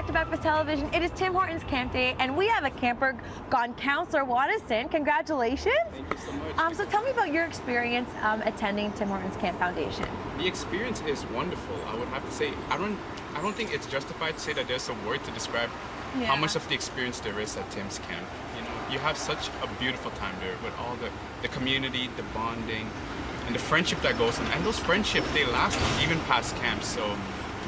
to Breakfast Television. It is Tim Hortons Camp Day, and we have a camper gone counselor, Wannason. Congratulations. Thank you so much. So tell me about your experience attending Tim Hortons Camp Foundation. The experience is wonderful. I would have to say, I don't think it's justified to say that there's a word to describe how much of the experience there is at Tim's camp. You know, you have such a beautiful time there with all the community, the bonding, and the friendship that goes on. And those friendships, they last even past camp. So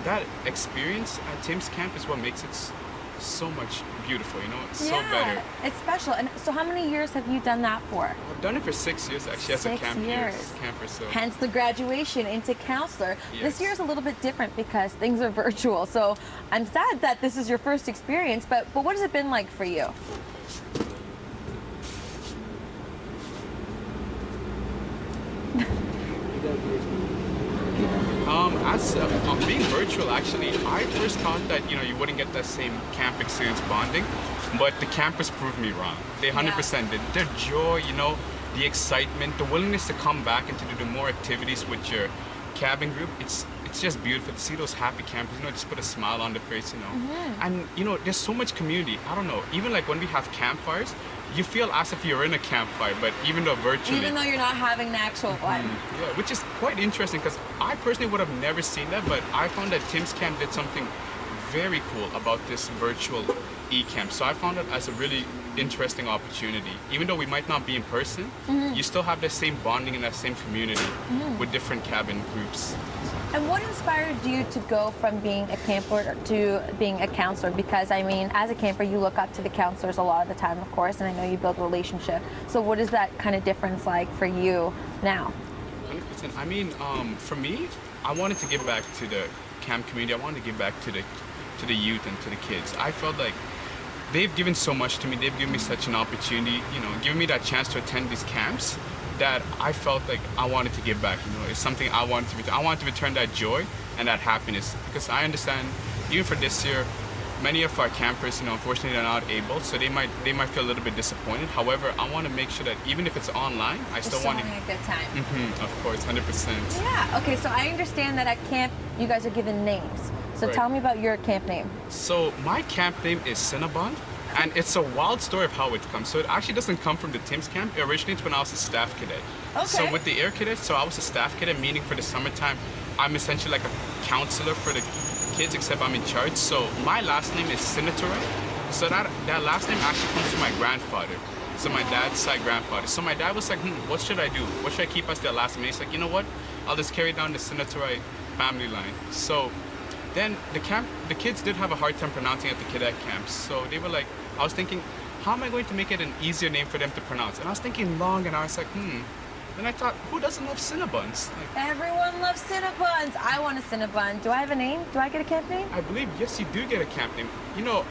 that experience at Tim's camp is what makes it so much beautiful, you know, it's so better. It's special. And so how many years have you done that for? I've done it for 6 years actually as a camper. So. Hence the graduation into counselor. Yes. This year is a little bit different because things are virtual. So I'm sad that this is your first experience, but what has it been like for you? Being virtual, actually, I first thought that, you know, you wouldn't get that same camp experience bonding, but the campers proved me wrong. They 100% did. Their joy, you know, the excitement, the willingness to come back and to do more activities with your cabin group, it's just beautiful to see those happy campers, you know, just put a smile on their face, you know. And, you know, there's so much community. I don't know, even like when we have campfires, you feel as if you're in a campfire, but even though virtually. Even though you're not having an actual one. Yeah, which is quite interesting because I personally would have never seen that, but I found that Tim's camp did something very cool about this virtual eCamp. So I found it as a really interesting opportunity. Even though we might not be in person, you still have the same bonding and that same community with different cabin groups. And what inspired you to go from being a camper to being a counselor? Because, I mean, as a camper, you look up to the counselors a lot of the time, of course, and I know you build a relationship. So what is that kind of difference like for you now? 100%. I mean, for me, I wanted to give back to the camp community. I wanted to give back to the youth and to the kids. I felt like they've given so much to me. They've given me such an opportunity, you know, giving me that chance to attend these camps, that I felt like I wanted to give back. You know, it's something I wanted to return. I wanted to return that joy and that happiness, because I understand even for this year, many of our campers, you know, unfortunately they're not able, so they might feel a little bit disappointed. However, I want to make sure that even if it's online, I still want to having a good time. Of course, 100%. Yeah. Okay. So I understand that at camp you guys are given names. So tell me about your camp name. So my camp name is Cinnabon. And it's a wild story of how it comes. So it actually doesn't come from the Tim's camp. It originates when I was a staff cadet. Okay. So with the Air Cadets, so I was a staff cadet, meaning for the summertime, I'm essentially like a counselor for the kids, except I'm in charge. So my last name is Sinatory. So that last name actually comes from my grandfather. So my dad's side grandfather. So my dad was like, what should I do? What should I keep as their last name? He's like, you know what? I'll just carry down the Sinatory family line. So then the kids did have a hard time pronouncing at the cadet camps. So they were like, I was thinking, how am I going to make it an easier name for them to pronounce? And I was thinking long, and I was like, Then I thought, who doesn't love Cinnabons? Like, everyone loves Cinnabons. I want a Cinnabon. Do I have a name? Do I get a camp name? I believe, yes, you do get a camp name. You know,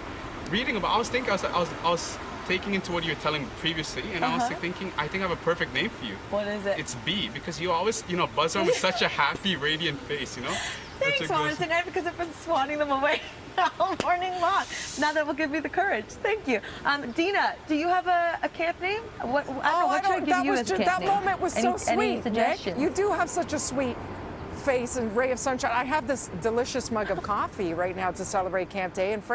reading about, I was thinking, I was taking into what you were telling previously, and I was like thinking, I think I have a perfect name for you. What is it? It's B, because you always, you know, buzz on with such a happy, radiant face, you know? Thanks, Wannason, because I've been swatting them away all morning long. Now that will give me the courage. Thank you. Dina, do you have a camp name? What should I give you as a camp that name? moment was so sweet, Any suggestions? Nick. You do have such a sweet face and ray of sunshine. I have this delicious mug of coffee right now to celebrate Camp Day. And